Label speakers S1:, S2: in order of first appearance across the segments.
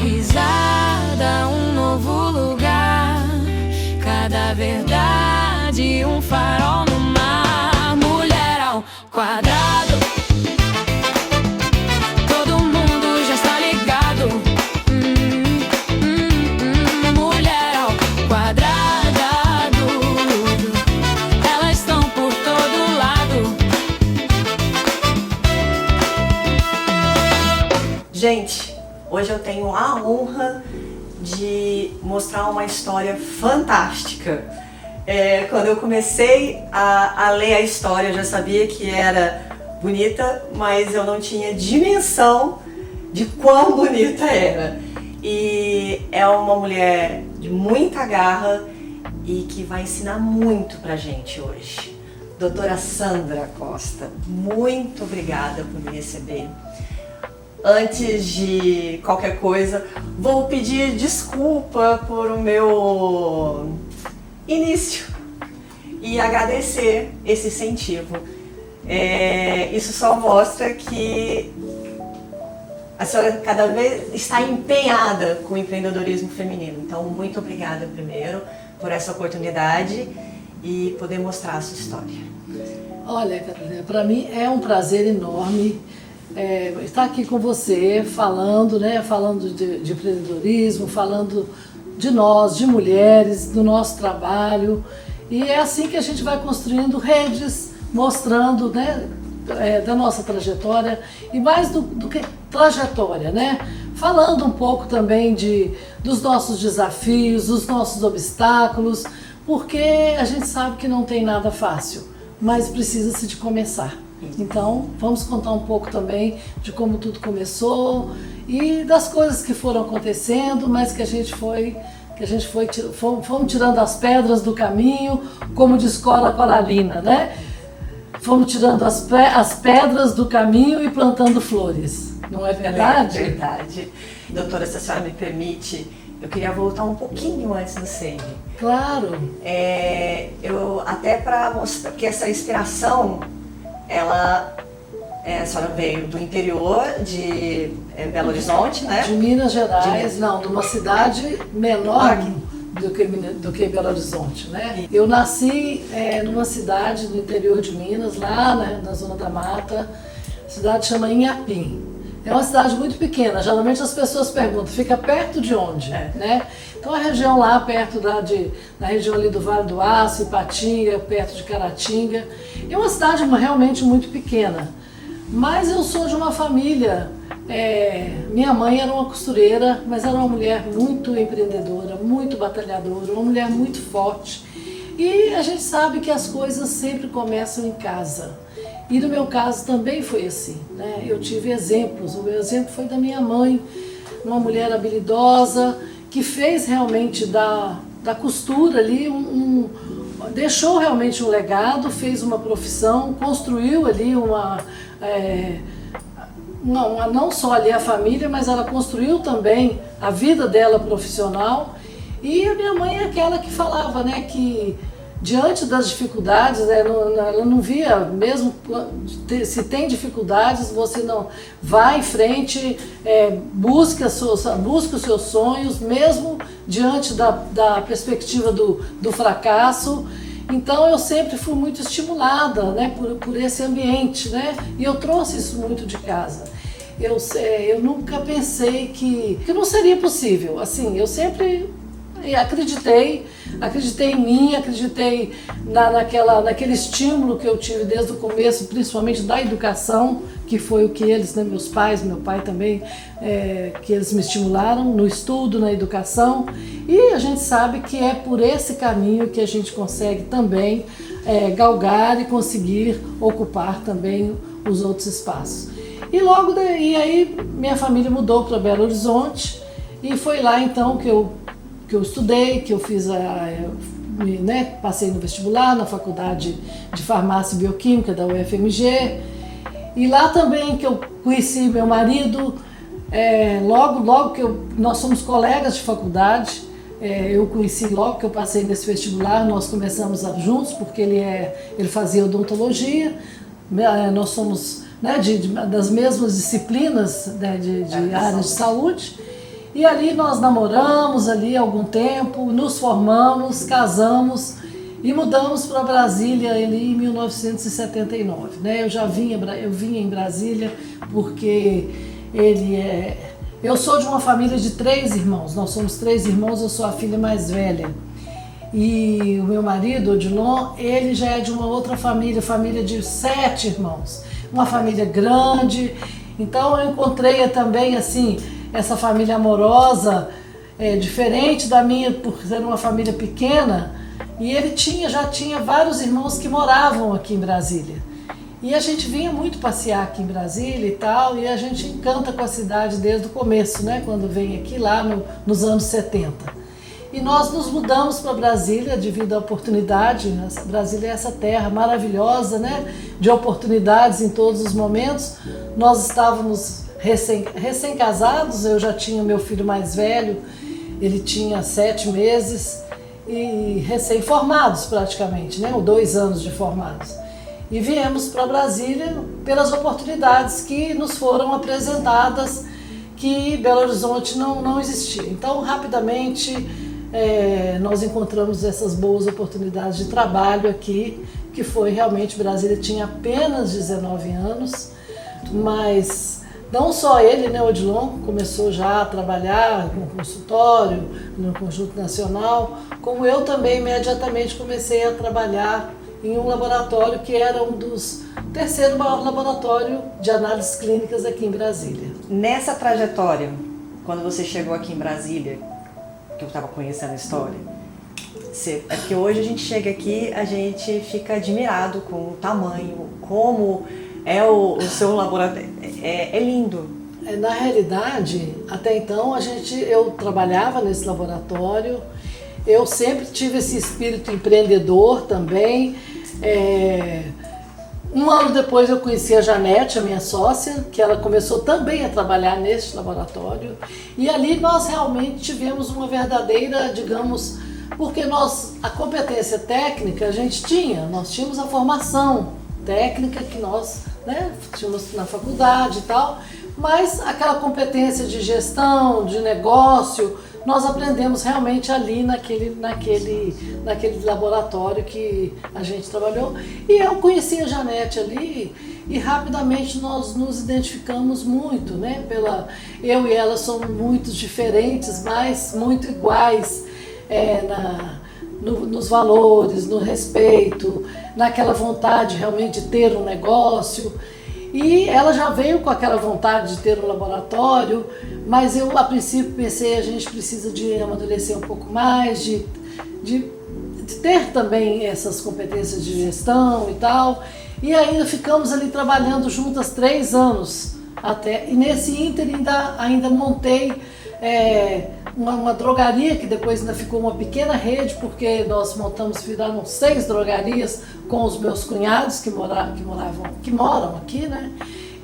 S1: risada, um novo lugar, cada verdade, um farol no mar. Mulher ao quadrado, todo mundo já está ligado. Mulher ao quadrado, elas estão por todo lado.
S2: Gente, hoje eu tenho a honra de mostrar uma história fantástica. Quando eu comecei a ler a história, eu já sabia que era bonita, mas eu não tinha dimensão de quão bonita era. E é uma mulher de muita garra e que vai ensinar muito pra gente hoje. Doutora Sandra Costa, muito obrigada por me receber. Antes de qualquer coisa, vou pedir desculpa por o meu início e agradecer esse incentivo. Isso só mostra que a senhora cada vez está empenhada com o empreendedorismo feminino. Então, muito obrigada primeiro por essa oportunidade e poder mostrar a sua história.
S3: Olha, Carolina, para mim é um prazer enorme estar aqui com você, falando de empreendedorismo, falando de nós, de mulheres, do nosso trabalho. E é assim que a gente vai construindo redes, mostrando, da nossa trajetória, e mais do que trajetória, falando um pouco também dos nossos desafios, dos nossos obstáculos, porque a gente sabe que não tem nada fácil, mas precisa-se de começar. Então, vamos contar um pouco também de como tudo começou e das coisas que foram acontecendo, mas que a gente fomos tirando as pedras do caminho, como diz Cora Coralina, Fomos tirando as pedras do caminho e plantando flores, não é verdade?
S2: É verdade. Doutora, se a senhora me permite, eu queria voltar um pouquinho antes no SEMI.
S3: Claro.
S2: Até para mostrar que essa inspiração, a senhora veio do interior de Belo Horizonte,
S3: De Minas Gerais, de uma cidade menor do que Belo Horizonte, Eu nasci numa cidade do interior de Minas, lá na zona da mata, a cidade chama Inhapim. É uma cidade muito pequena, geralmente as pessoas perguntam, fica perto de onde, Então a região lá, perto na região ali do Vale do Aço, Ipatinga, perto de Caratinga, é uma cidade realmente muito pequena. Mas eu sou de uma família, minha mãe era uma costureira, mas era uma mulher muito empreendedora, muito batalhadora, uma mulher muito forte. E a gente sabe que as coisas sempre começam em casa. E no meu caso também foi assim, Eu tive exemplos, o meu exemplo foi da minha mãe, uma mulher habilidosa, que fez realmente da costura ali deixou realmente um legado, fez uma profissão, construiu ali não só ali a família, mas ela construiu também a vida dela profissional. E a minha mãe é aquela que falava, que diante das dificuldades, ela não via, mesmo se tem dificuldades, você não vai em frente, busca os seus sonhos, mesmo diante da perspectiva do fracasso. Então eu sempre fui muito estimulada por esse ambiente, E eu trouxe isso muito de casa. Eu nunca pensei que não seria possível. Assim, eu sempre acreditei em mim, acreditei naquele estímulo que eu tive desde o começo, principalmente da educação, que foi o que eles, meus pais, meu pai também, que eles me estimularam no estudo, na educação. E a gente sabe que é por esse caminho que a gente consegue também galgar e conseguir ocupar também os outros espaços. E logo daí, aí minha família mudou para Belo Horizonte e foi lá então que eu estudei, que eu fiz passei no vestibular, na faculdade de farmácia e bioquímica da UFMG, e lá também que eu conheci meu marido, logo que nós somos colegas de faculdade, eu conheci logo que eu passei nesse vestibular, nós começamos juntos, porque ele fazia odontologia, nós somos das mesmas disciplinas de áreas de saúde. E ali nós namoramos ali algum tempo, nos formamos, casamos e mudamos para Brasília ali em 1979, né? Eu vinha em Brasília porque eu sou de uma família de 3 irmãos, nós somos 3 irmãos, eu sou a filha mais velha. E o meu marido, Odilon, ele já é de uma outra família, família de 7 irmãos, uma família grande. Então eu encontrei também assim essa família amorosa, diferente da minha por ser uma família pequena. E ele já tinha vários irmãos que moravam aqui em Brasília. E a gente vinha muito passear aqui em Brasília e tal, e a gente encanta com a cidade desde o começo, né? Quando vem aqui lá nos anos 70. E nós nos mudamos para Brasília devido à oportunidade. Brasília é essa terra maravilhosa, né? De oportunidades em todos os momentos. Nós estávamos recém-casados, eu já tinha meu filho mais velho, ele tinha 7 meses, e recém-formados praticamente, né? 2 anos de formados. E viemos para Brasília pelas oportunidades que nos foram apresentadas, que Belo Horizonte não existia. Então, rapidamente, nós encontramos essas boas oportunidades de trabalho aqui, que foi realmente, Brasília tinha apenas 19 anos, mas não só ele, né, Odilon, começou já a trabalhar no consultório, no Conjunto Nacional, como eu também imediatamente comecei a trabalhar em um laboratório que era um dos 3º maior laboratório de análises clínicas aqui em Brasília.
S2: Nessa trajetória, quando você chegou aqui em Brasília, que eu estava conhecendo a história, é que hoje a gente chega aqui, a gente fica admirado com o tamanho, como é o seu laboratório, é lindo.
S3: Na realidade, até então, eu trabalhava nesse laboratório, eu sempre tive esse espírito empreendedor também. Um ano depois eu conheci a Janete, a minha sócia, que ela começou também a trabalhar nesse laboratório. E ali nós realmente tivemos uma verdadeira, digamos, porque a competência técnica a gente nós tínhamos a formação técnica que nós, né, tínhamos na faculdade e tal, mas aquela competência de gestão, de negócio, nós aprendemos realmente ali naquele laboratório que a gente trabalhou. E eu conheci a Janete ali e rapidamente nós nos identificamos muito, né? Eu e ela somos muito diferentes, mas muito iguais nos valores, no respeito, naquela vontade realmente de ter um negócio. E ela já veio com aquela vontade de ter um laboratório, mas eu a princípio pensei, a gente precisa de amadurecer um pouco mais, de ter também essas competências de gestão e tal. E ainda ficamos ali trabalhando juntas 3 anos até. E nesse ínter ainda montei uma drogaria, que depois ainda ficou uma pequena rede, porque nós viraram 6 drogarias com os meus cunhados que moram aqui, né?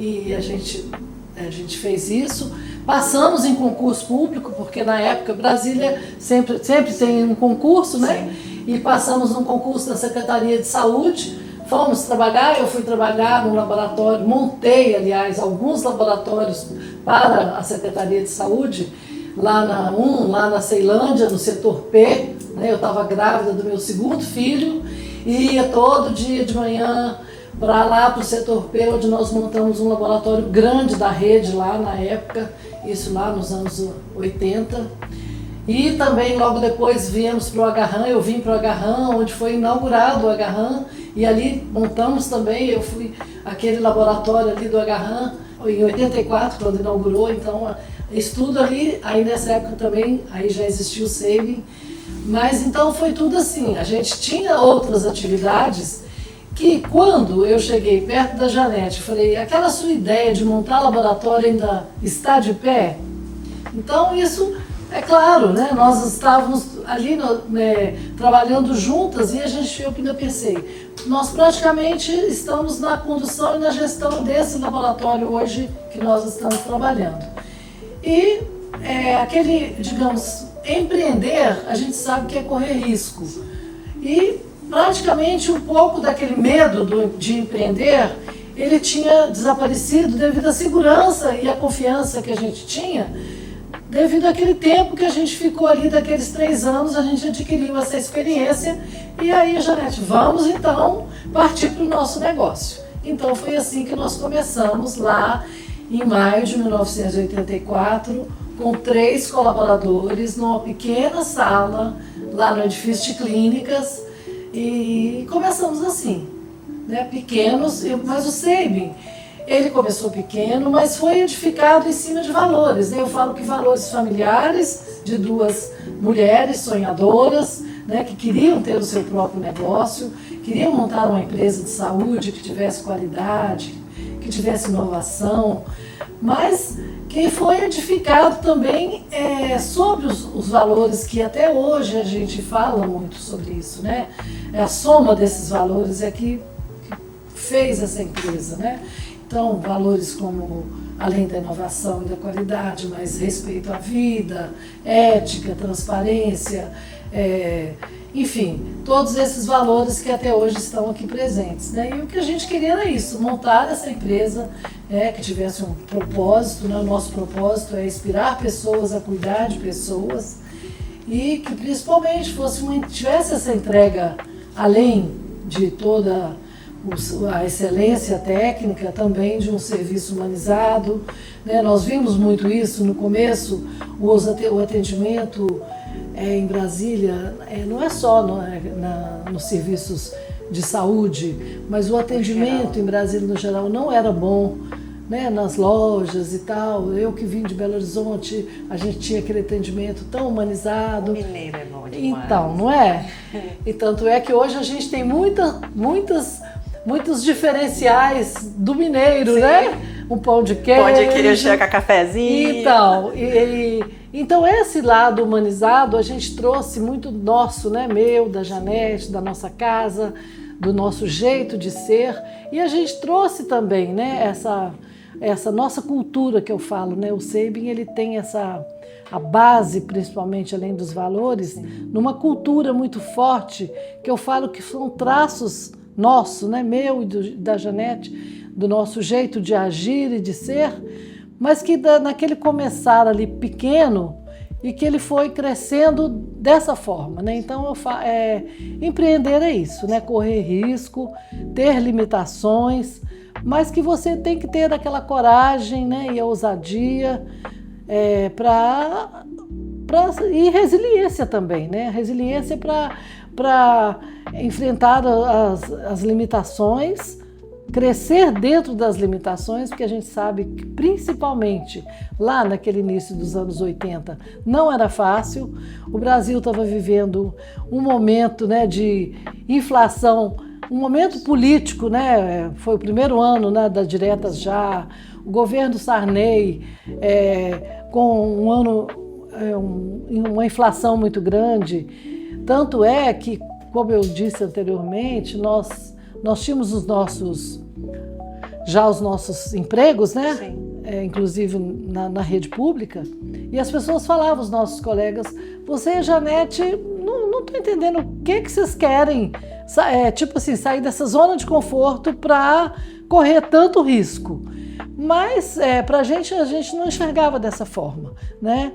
S3: E a gente fez isso. Passamos em concurso público, porque na época Brasília sempre tem um concurso, né? Sim. E passamos num concurso da Secretaria de Saúde. Fomos trabalhar, eu fui trabalhar no laboratório, montei, aliás, alguns laboratórios para a Secretaria de Saúde, lá na Ceilândia, no setor P, né? Eu estava grávida do meu 2º filho e ia todo dia de manhã para lá para o setor P, onde nós montamos um laboratório grande da rede lá na época, isso lá nos anos 80. E também logo depois viemos para o Agarran, eu vim para o Agarran, onde foi inaugurado o Agarran, e ali montamos também, eu fui aquele laboratório ali do Agarran, em 84, quando inaugurou, então isso tudo ali, aí nessa época também, aí já existia o Saving, mas então foi tudo assim, a gente tinha outras atividades que quando eu cheguei perto da Janete, falei, aquela sua ideia de montar laboratório ainda está de pé? Então isso, é claro, né, nós estávamos ali trabalhando juntas e eu ainda pensei, nós praticamente estamos na condução e na gestão desse laboratório hoje que nós estamos trabalhando. E digamos, empreender, a gente sabe que é correr risco. E praticamente um pouco daquele medo de empreender, ele tinha desaparecido devido à segurança e à confiança que a gente tinha devido àquele tempo que a gente ficou ali, daqueles 3 anos, a gente adquiriu essa experiência. E aí, Janete, vamos então partir para o nosso negócio. Então foi assim que nós começamos lá em maio de 1984, com 3 colaboradores, numa pequena sala, lá no edifício de clínicas, e começamos assim, né, pequenos, mas o Sabin, ele começou pequeno, mas foi edificado em cima de valores, né? Eu falo que valores familiares, de 2 mulheres sonhadoras, né, que queriam ter o seu próprio negócio, queriam montar uma empresa de saúde que tivesse qualidade, que tivesse inovação, mas que foi edificado também sobre os valores que até hoje a gente fala muito sobre isso, né? A soma desses valores é que fez essa empresa, né? Então, valores como, além da inovação e da qualidade, mas respeito à vida, ética, transparência, enfim, todos esses valores que até hoje estão aqui presentes, né? E o que a gente queria era isso, montar essa empresa que tivesse um propósito, né? O nosso propósito é inspirar pessoas a cuidar de pessoas e que principalmente tivesse essa entrega, além de toda a excelência técnica, também de um serviço humanizado, né? Nós vimos muito isso no começo, o atendimento em Brasília, não é só nos serviços de saúde, mas o atendimento em Brasília no geral não era bom, né, nas lojas e tal. Eu que vim de Belo Horizonte, a gente tinha aquele atendimento tão humanizado.
S2: Mineiro é bom demais.
S3: Então, não é? E tanto é que hoje a gente tem muitos diferenciais do mineiro, sim, né? Um pão de queijo.
S2: Pode querer chegar com cafezinho.
S3: Então, então esse lado humanizado a gente trouxe muito nosso, né? Meu, da Janete, da nossa casa, do nosso jeito de ser. E a gente trouxe também, né? Essa nossa cultura que eu falo, né? O Sabin, ele tem a base, principalmente além dos valores, numa cultura muito forte, que eu falo que são traços nossos, né? Meu e da Janete, do nosso jeito de agir e de ser, mas que naquele começar ali pequeno e que ele foi crescendo dessa forma, né? Então empreender é isso, né? Correr risco, ter limitações, mas que você tem que ter aquela coragem, né? E a ousadia e resiliência também, né? Resiliência para enfrentar as limitações, crescer dentro das limitações, porque a gente sabe que principalmente lá naquele início dos anos 80 não era fácil. O Brasil estava vivendo um momento, né, de inflação, um momento político, né? Foi o primeiro ano, né, das diretas já, o governo Sarney com uma inflação muito grande. Tanto é que, como eu disse anteriormente, nós tínhamos os nossos empregos, né? Inclusive na rede pública, e as pessoas falavam, os nossos colegas, você e Janete, não estou entendendo o que vocês querem, tipo assim, sair dessa zona de conforto para correr tanto risco. Mas para a gente não enxergava dessa forma, né?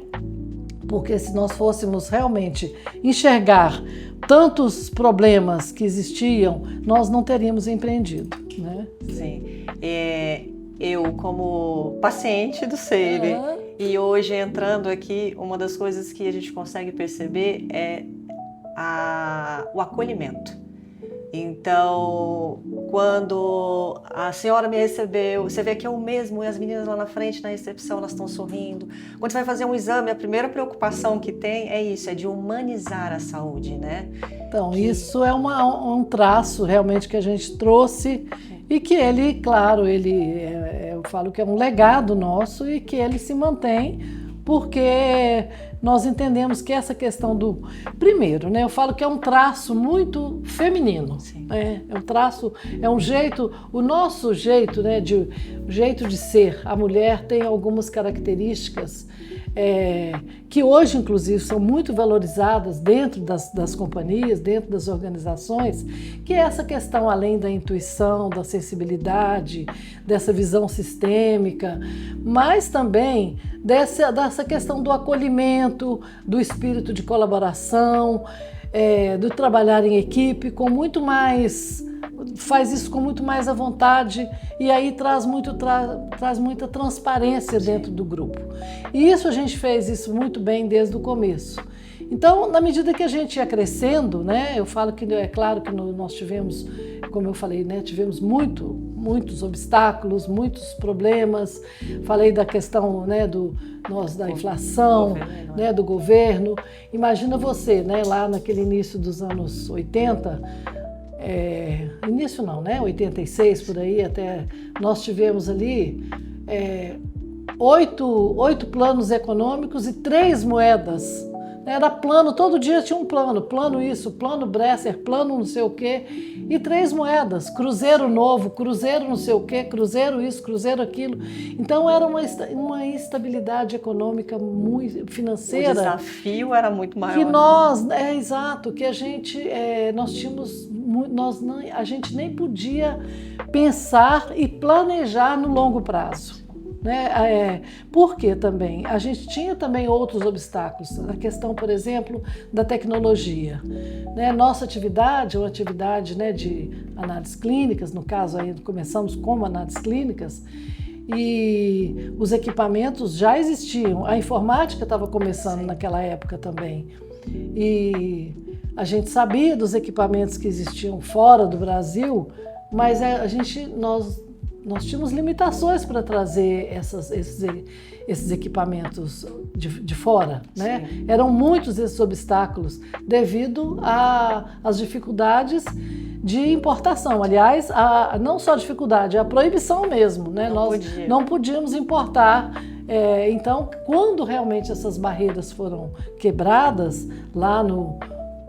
S3: Porque se nós fôssemos realmente enxergar tantos problemas que existiam, nós não teríamos empreendido, né?
S2: Sim. Eu, como paciente do Sabin, e hoje entrando aqui, uma das coisas que a gente consegue perceber é o acolhimento. Então, quando a senhora me recebeu, você vê que é o mesmo, e as meninas lá na frente, na recepção, elas estão sorrindo. Quando você vai fazer um exame, a primeira preocupação que tem é isso, é de humanizar a saúde, né?
S3: Então, isso é um traço realmente que a gente trouxe e que ele, claro, eu falo que é um legado nosso e que ele se mantém, porque nós entendemos que essa questão primeiro, né, eu falo que é um traço muito feminino, é um traço, é um jeito, o nosso jeito, né, o jeito de ser, a mulher tem algumas características que hoje, inclusive, são muito valorizadas dentro das companhias, dentro das organizações, que é essa questão, além da intuição, da sensibilidade, dessa visão sistêmica, mas também dessa questão do acolhimento, do espírito de colaboração, do trabalhar em equipe com muito mais, faz isso com muito mais à vontade e aí traz muita transparência dentro do grupo. E isso a gente fez isso muito bem desde o começo. Então, na medida que a gente ia crescendo, né, eu falo que é claro que nós tivemos, como eu falei, né, tivemos muitos obstáculos, muitos problemas. Falei da questão, né, da inflação, né, do governo. Imagina você, né, lá naquele início dos anos 80, início não, né, 86 por aí, até nós tivemos ali 8 planos econômicos e 3 moedas. Era plano, todo dia tinha um plano isso, plano Bresser, plano não sei o quê, e 3 moedas, cruzeiro novo, cruzeiro não sei o quê, cruzeiro isso, cruzeiro aquilo. Então era uma instabilidade econômica muito financeira.
S2: O desafio era muito maior.
S3: Que nós, exato, que a gente nem podia pensar e planejar no longo prazo. Né? Porque também a gente tinha também outros obstáculos, a questão, por exemplo, da tecnologia. Né? Nossa atividade, uma atividade, né, de análises clínicas, no caso aí começamos como análises clínicas, e os equipamentos já existiam, a informática estava começando naquela época também, e a gente sabia dos equipamentos que existiam fora do Brasil, mas nós tínhamos limitações para trazer esses equipamentos de fora, né? Eram muitos esses obstáculos devido às dificuldades de importação. Aliás, não só a dificuldade, a proibição mesmo, né? Nós não podíamos importar. Então, quando realmente essas barreiras foram quebradas lá no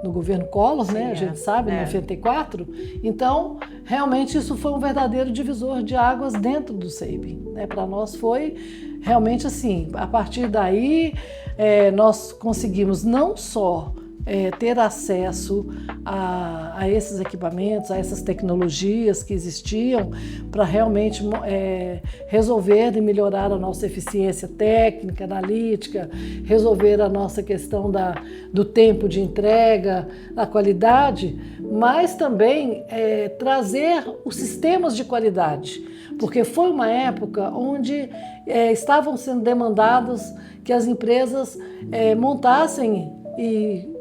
S3: governo Collor, né? A gente sabe, em 94. Então, realmente isso foi um verdadeiro divisor de águas dentro do SEIB. Né? Para nós foi realmente assim, a partir daí nós conseguimos não só ter acesso a esses equipamentos, a essas tecnologias que existiam para realmente resolver e melhorar a nossa eficiência técnica, analítica, resolver a nossa questão do tempo de entrega, da qualidade, mas também trazer os sistemas de qualidade, porque foi uma época onde estavam sendo demandados que as empresas montassem e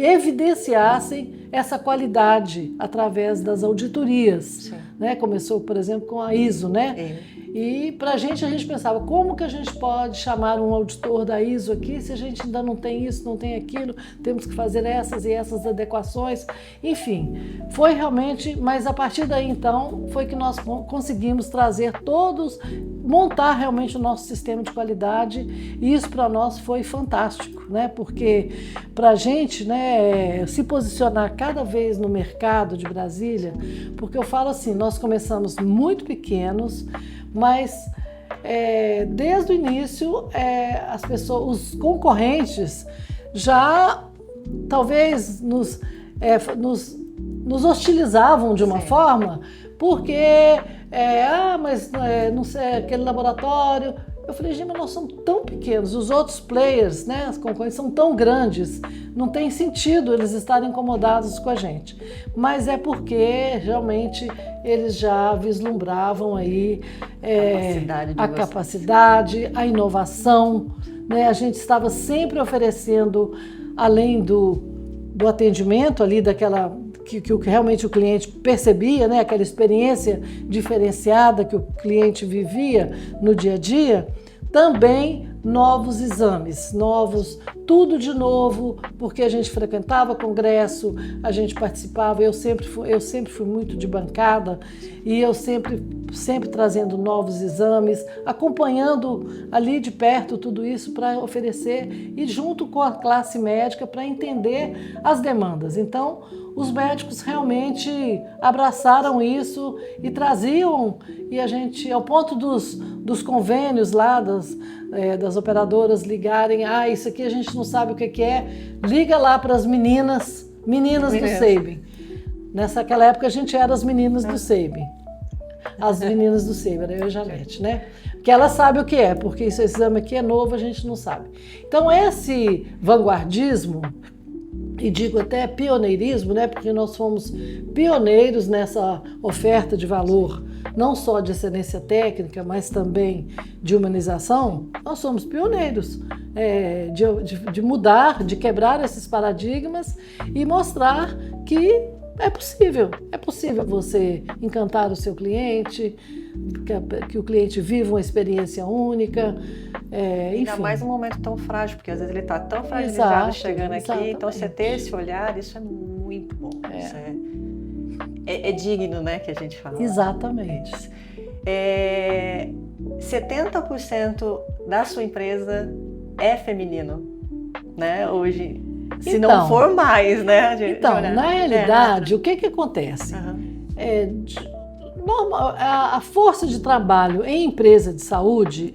S3: evidenciassem essa qualidade através das auditorias. Né? Começou, por exemplo, com a ISO, né? E para a gente pensava, como que a gente pode chamar um auditor da ISO aqui se a gente ainda não tem isso, não tem aquilo, temos que fazer essas e essas adequações. Enfim, foi realmente, mas a partir daí então, foi que nós conseguimos trazer montar realmente o nosso sistema de qualidade, e isso para nós foi fantástico, né? Porque para a gente, né, se posicionar cada vez no mercado de Brasília, porque eu falo assim, nós começamos muito pequenos, mas desde o início os concorrentes já talvez nos hostilizavam de uma forma, porque mas não sei, aquele laboratório. Eu falei, gente, mas nós somos tão pequenos, os outros players, né, as concorrentes são tão grandes, não tem sentido eles estarem incomodados com a gente. Mas é porque realmente eles já vislumbravam aí a capacidade, a inovação, né? A gente estava sempre oferecendo, além do atendimento ali que realmente o cliente percebia, né, aquela experiência diferenciada que o cliente vivia no dia a dia, também novos exames, tudo de novo, porque a gente frequentava congresso, a gente participava, eu sempre fui muito de bancada, e eu sempre trazendo novos exames, acompanhando ali de perto tudo isso para oferecer, e junto com a classe médica para entender as demandas. Então, os médicos realmente abraçaram isso e traziam, e a gente, ao ponto dos convênios lá, das operadoras ligarem, isso aqui a gente não sabe o que é, liga lá para as meninas do Sabin. Naquela época a gente era as meninas do Sabin. As meninas do Sabin, era eu e a Janete, né? Porque ela sabe o que é, porque esse exame aqui é novo, a gente não sabe. Então esse vanguardismo, e digo até pioneirismo, né? Porque nós fomos pioneiros nessa oferta de valor, não só de excelência técnica, mas também de humanização, nós somos pioneiros de mudar, de quebrar esses paradigmas e mostrar que é possível você encantar o seu cliente, que o cliente viva uma experiência única, enfim.
S2: Ainda mais num momento tão frágil, porque às vezes ele está tão fragilizado chegando aqui,
S3: exatamente.
S2: Então você ter esse olhar, isso é muito bom, isso é digno, né, que a gente fala.
S3: Exatamente.
S2: 70% da sua empresa é feminino, né, hoje, se
S3: Então,
S2: não for mais, né?
S3: Na realidade, o que acontece? A força de trabalho em empresa de saúde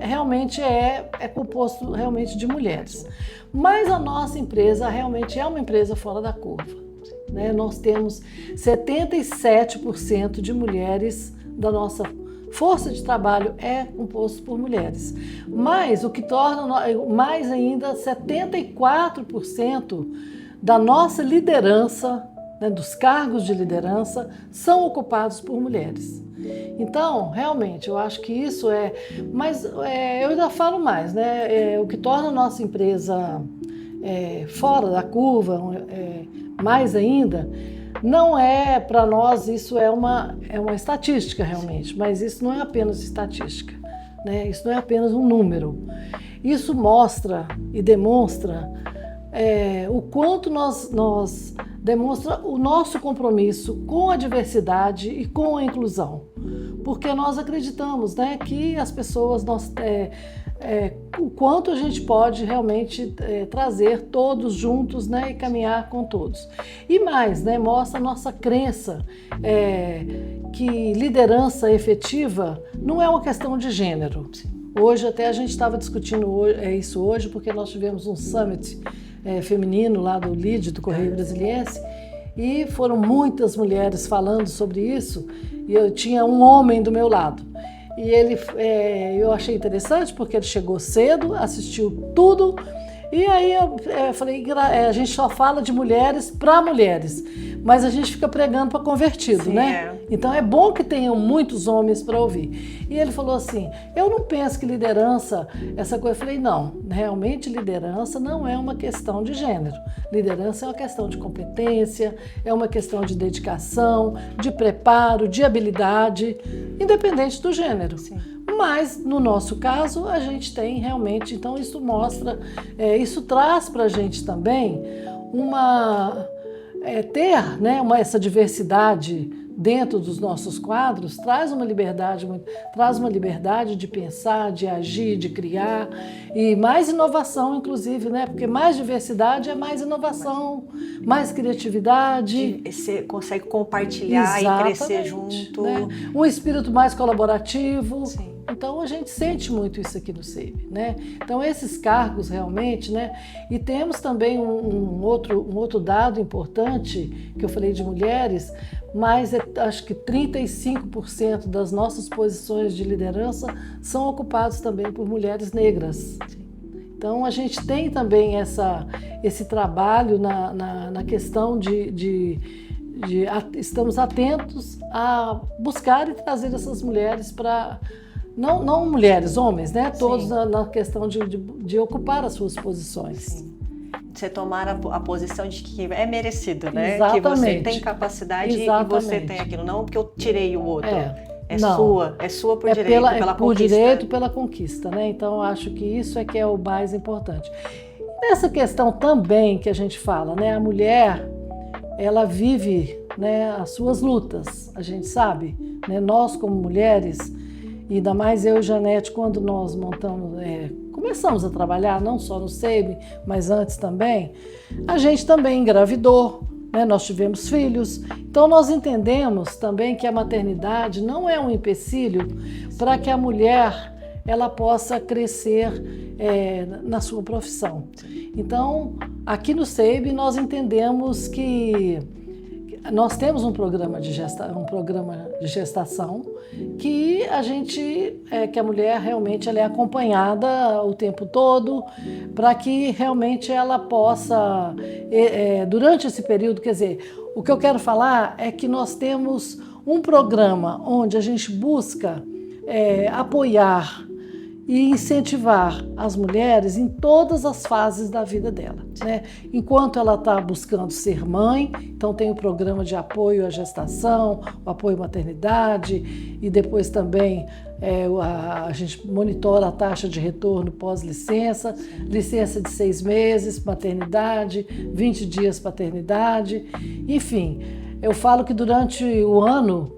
S3: realmente é composto realmente de mulheres. Mas a nossa empresa realmente é uma empresa fora da curva, né? Nós temos 77% de mulheres da nossa força de trabalho é composto por mulheres. Mas o que torna mais ainda, 74% da nossa liderança, né, dos cargos de liderança, são ocupados por mulheres. Então, realmente, eu acho que isso mas eu ainda falo mais, né? O que torna a nossa empresa fora da curva, mais ainda, não é para nós, isso é uma estatística realmente, mas isso não é apenas estatística, né? Isso não é apenas um número. Isso mostra e demonstra o quanto nós demonstra o nosso compromisso com a diversidade e com a inclusão, porque nós acreditamos, né, que as pessoas, o quanto a gente pode realmente trazer todos juntos, né, e caminhar com todos. E mais, né, mostra a nossa crença que liderança efetiva não é uma questão de gênero. Hoje até a gente estava discutindo isso hoje, porque nós tivemos um summit feminino lá do LID, do Correio Brasiliense, e foram muitas mulheres falando sobre isso, e eu tinha um homem do meu lado. E eu achei interessante porque ele chegou cedo, assistiu tudo, e aí eu falei, a gente só fala de mulheres para mulheres, mas a gente fica pregando para convertido,
S2: sim,
S3: né? Então é bom que tenham muitos homens para ouvir. E ele falou assim, eu não penso que liderança, essa coisa, eu falei, não, realmente liderança não é uma questão de gênero. Liderança é uma questão de competência, é uma questão de dedicação, de preparo, de habilidade, independente do gênero.
S2: Sim.
S3: Mas, no nosso caso, a gente tem realmente, então isso mostra, isso traz para a gente também ter, né, essa diversidade dentro dos nossos quadros, traz uma liberdade de pensar, de agir, de criar, e mais inovação, inclusive, né? Porque mais diversidade é mais inovação, mais criatividade.
S2: Você consegue compartilhar. Exatamente, e crescer junto.
S3: Né? Um espírito mais colaborativo.
S2: Sim.
S3: Então a gente sente muito isso aqui no SEIB, né? Então esses cargos realmente, né? E temos também um outro dado importante que eu falei de mulheres, mas acho que 35% das nossas posições de liderança são ocupadas também por mulheres negras. Então a gente tem também esse trabalho na questão de estamos atentos a buscar e trazer essas mulheres para não mulheres, homens, né? Todos na questão de ocupar as suas posições.
S2: Sim. Você tomar a posição de que é merecido, né?
S3: Exatamente.
S2: Que você tem capacidade. Exatamente. E você tem aquilo. Não porque eu tirei o outro. É sua por direito, pela
S3: por
S2: conquista.
S3: Direito, pela conquista, né? Então eu acho que isso que é o mais importante. Nessa questão também que a gente fala, né? A mulher, ela vive, né, as suas lutas, a gente sabe, né? Nós como mulheres, e ainda mais eu e Janete, quando nós começamos a trabalhar, não só no SEIB, mas antes também, a gente também engravidou, né? Nós tivemos filhos, então nós entendemos também que a maternidade não é um empecilho para que a mulher ela possa crescer na sua profissão. Então, aqui no SEIB nós entendemos que nós temos um programa de gestação que que a mulher realmente ela é acompanhada o tempo todo para que realmente ela possa, durante esse período, quer dizer, o que eu quero falar é que nós temos um programa onde a gente busca apoiar e incentivar as mulheres em todas as fases da vida dela, né? Enquanto ela está buscando ser mãe, então tem o programa de apoio à gestação, o apoio à maternidade e depois também a gente monitora a taxa de retorno pós-licença, licença de 6 meses, maternidade, 20 dias paternidade, enfim. Eu falo que durante o ano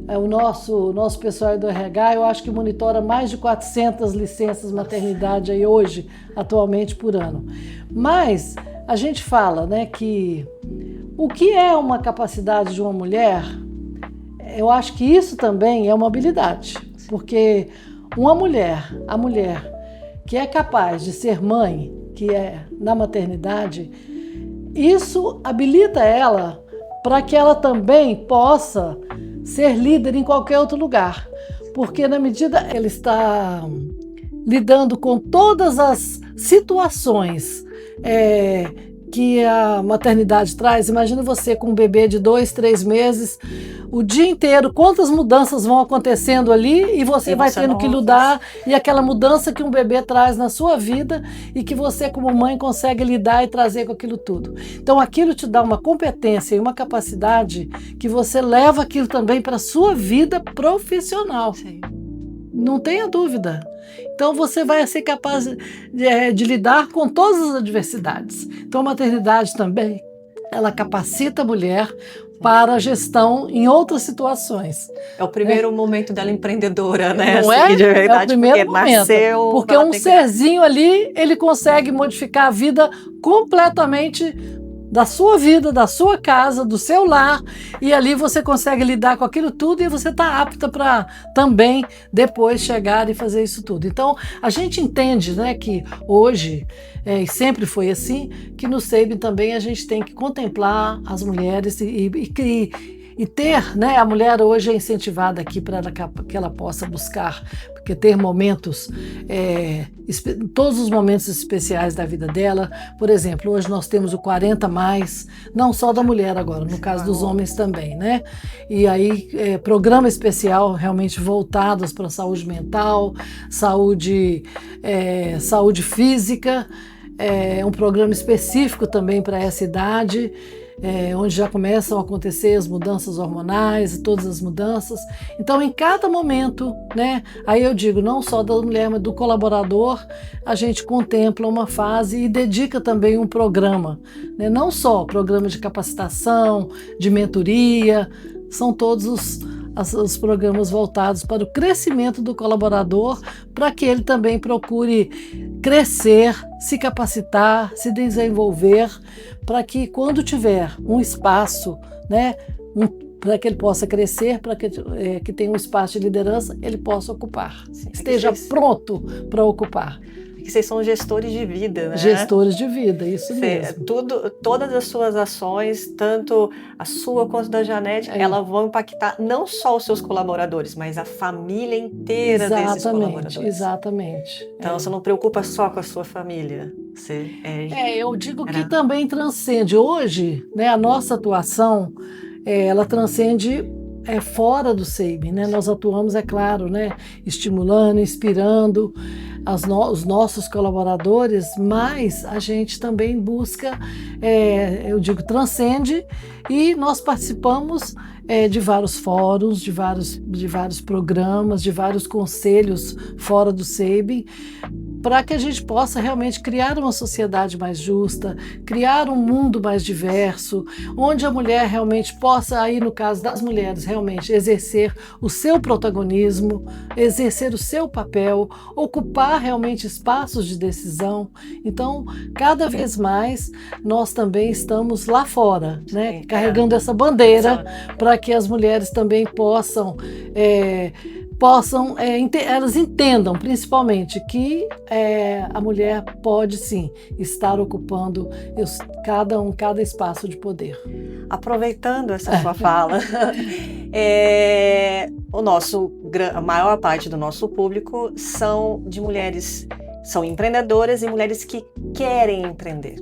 S3: o nosso pessoal do RH, eu acho que monitora mais de 400 licenças maternidade aí hoje, atualmente por ano. Mas a gente fala, né, que o que é uma capacidade de uma mulher, eu acho que isso também é uma habilidade, porque a mulher que é capaz de ser mãe, que é na maternidade, isso habilita ela para que ela também possa ser líder em qualquer outro lugar, porque na medida ela está lidando com todas as situações que a maternidade traz. Imagina você com um bebê de 2, 3 meses, o dia inteiro, quantas mudanças vão acontecendo ali e você vai tendo que lidar, e aquela mudança que um bebê traz na sua vida e que você como mãe consegue lidar e trazer com aquilo tudo. Então aquilo te dá uma competência e uma capacidade que você leva aquilo também para a sua vida profissional. Sim. Não tenha dúvida. Então você vai ser capaz de lidar com todas as adversidades. Então a maternidade também, ela capacita a mulher para a gestão em outras situações.
S2: É o primeiro momento dela empreendedora, né?
S3: Não
S2: assim,
S3: é?
S2: De verdade,
S3: é o primeiro momento. Porque um serzinho ali, ele consegue modificar a vida completamente da sua vida, da sua casa, do seu lar, e ali você consegue lidar com aquilo tudo e você está apta para também depois chegar e fazer isso tudo. Então, a gente entende, né, que hoje, e sempre foi assim, que no SEIB também a gente tem que contemplar as mulheres e ter, né, a mulher hoje é incentivada aqui para que ela possa buscar, porque ter momentos, todos os momentos especiais da vida dela. Por exemplo, hoje nós temos o 40+, não só da mulher agora, no caso dos homens também, né? E aí, programa especial realmente voltados para a saúde mental, saúde física, um programa específico também para essa idade, onde já começam a acontecer as mudanças hormonais, todas as mudanças. Então, em cada momento, né, aí eu digo, não só da mulher, mas do colaborador, a gente contempla uma fase e dedica também um programa, né, não só programa de capacitação, de mentoria, são todos os programas voltados para o crescimento do colaborador, para que ele também procure crescer, se capacitar, se desenvolver, para que quando tiver um espaço, né, para que ele possa crescer, para que tenha um espaço de liderança, ele possa ocupar. Sim, esteja pronto para ocupar.
S2: Que vocês são gestores de vida, né?
S3: Gestores de vida, isso mesmo.
S2: Todas as suas ações, tanto a sua quanto da Janete, elas vão impactar não só os seus colaboradores, mas a família inteira desses colaboradores.
S3: Exatamente.
S2: Então você não preocupa só com a sua família.
S3: Eu digo que também transcende. Hoje, né, a nossa atuação, ela transcende fora do SEIB, né? Nós atuamos, é claro, né, estimulando, inspirando os nossos colaboradores, mas a gente também busca, eu digo, transcende, e nós participamos de vários fóruns, de vários programas, de vários conselhos fora do SEIB, para que a gente possa realmente criar uma sociedade mais justa, criar um mundo mais diverso, onde a mulher realmente possa, aí no caso das mulheres, realmente exercer o seu protagonismo, exercer o seu papel, ocupar realmente espaços de decisão. Então, cada vez mais, nós também estamos lá fora, né, carregando essa bandeira para que as mulheres também possam possam, elas entendam principalmente que a mulher pode sim estar ocupando cada espaço de poder.
S2: Aproveitando essa sua fala, a maior parte do nosso público são de mulheres, são empreendedoras e mulheres que querem empreender.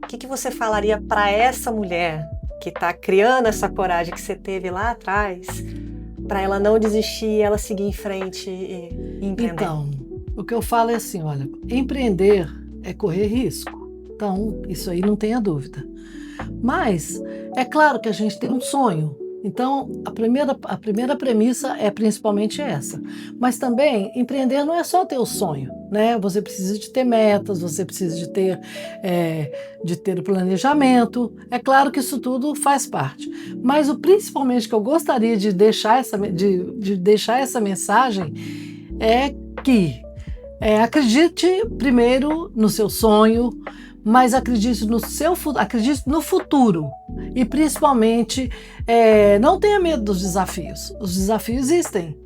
S2: O que você falaria para essa mulher que está criando essa coragem que você teve lá atrás, para ela não desistir, ela seguir em frente e empreender?
S3: Então, o que eu falo é assim, olha, empreender é correr risco. Então, isso aí não tenha dúvida. Mas é claro que a gente tem um sonho. Então, a primeira premissa é principalmente essa. Mas também, empreender não é só ter o sonho, né? Você precisa de ter metas, você precisa de ter o planejamento. É claro que isso tudo faz parte. Mas o principalmente que eu gostaria de deixar essa mensagem é que acredite primeiro no seu sonho, mas acredite no futuro e principalmente não tenha medo dos desafios. Os desafios existem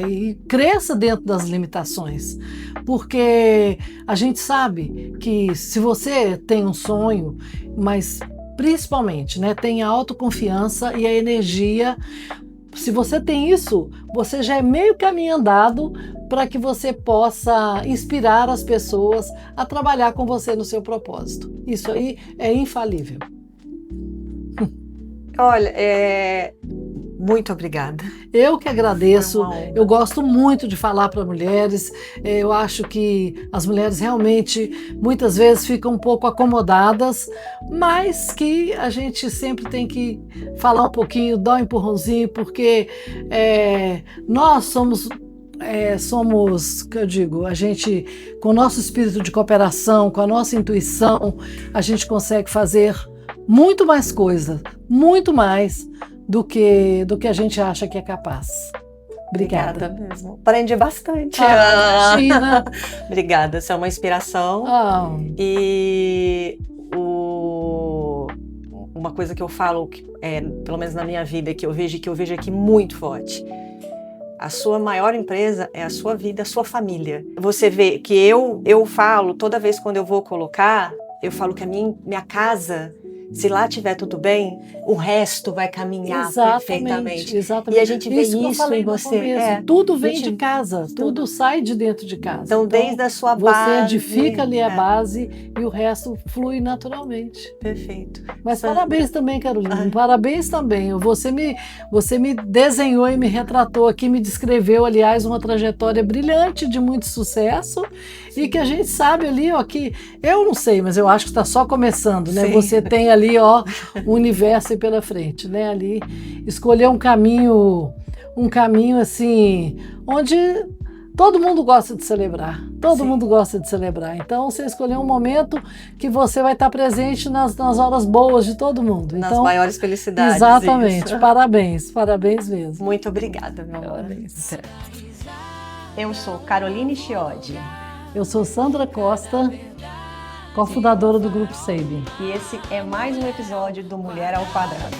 S3: e cresça dentro das limitações, porque a gente sabe que se você tem um sonho, mas principalmente, né, tem a autoconfiança e a energia. Se você tem isso, você já é meio caminho andado para que você possa inspirar as pessoas a trabalhar com você no seu propósito. Isso aí é infalível.
S2: Olha, muito obrigada.
S3: Eu que agradeço. Eu gosto muito de falar para mulheres. Eu acho que as mulheres realmente muitas vezes ficam um pouco acomodadas, mas que a gente sempre tem que falar um pouquinho, dar um empurrãozinho, porque nós somos, que eu digo, a gente, com o nosso espírito de cooperação, com a nossa intuição, a gente consegue fazer muito mais coisa, muito mais do que a gente acha que é capaz. Obrigada
S2: mesmo. Aprendi bastante.
S3: Imagina.
S2: Obrigada, você é uma inspiração. E uma coisa que eu falo, pelo menos na minha vida, que eu vejo aqui muito forte. A sua maior empresa é a sua vida, a sua família. Você vê que eu falo, toda vez quando eu vou colocar, eu falo que a minha casa, se lá tiver tudo bem, o resto vai caminhar perfeitamente.
S3: Exatamente.
S2: E a gente vê isso em você.
S3: Tudo vem de casa, tudo sai de dentro de casa.
S2: Então desde a sua base.
S3: Você edifica ali a base e o resto flui naturalmente.
S2: Perfeito.
S3: Mas parabéns também, Carolina. Parabéns também. Você me desenhou e me retratou aqui, me descreveu, aliás, uma trajetória brilhante de muito sucesso e que a gente sabe ali, ó, que eu não sei, mas eu acho que está só começando, né?
S2: Sim.
S3: Você tem ali, ó, o universo aí pela frente, né? Ali, escolher um caminho assim, onde todo mundo gosta de celebrar. Todo mundo gosta de celebrar. Então, você escolheu um momento que você vai estar presente nas horas boas de todo mundo.
S2: Nas
S3: então,
S2: maiores felicidades.
S3: Exatamente.
S2: Isso.
S3: Parabéns mesmo.
S2: Muito obrigada, meu amor.
S3: Parabéns.
S2: Eu sou Caroline Chiodi.
S3: Eu sou Sandra Costa, cofundadora do Grupo Sabin.
S2: E esse é mais um episódio do Mulher ao Quadrado.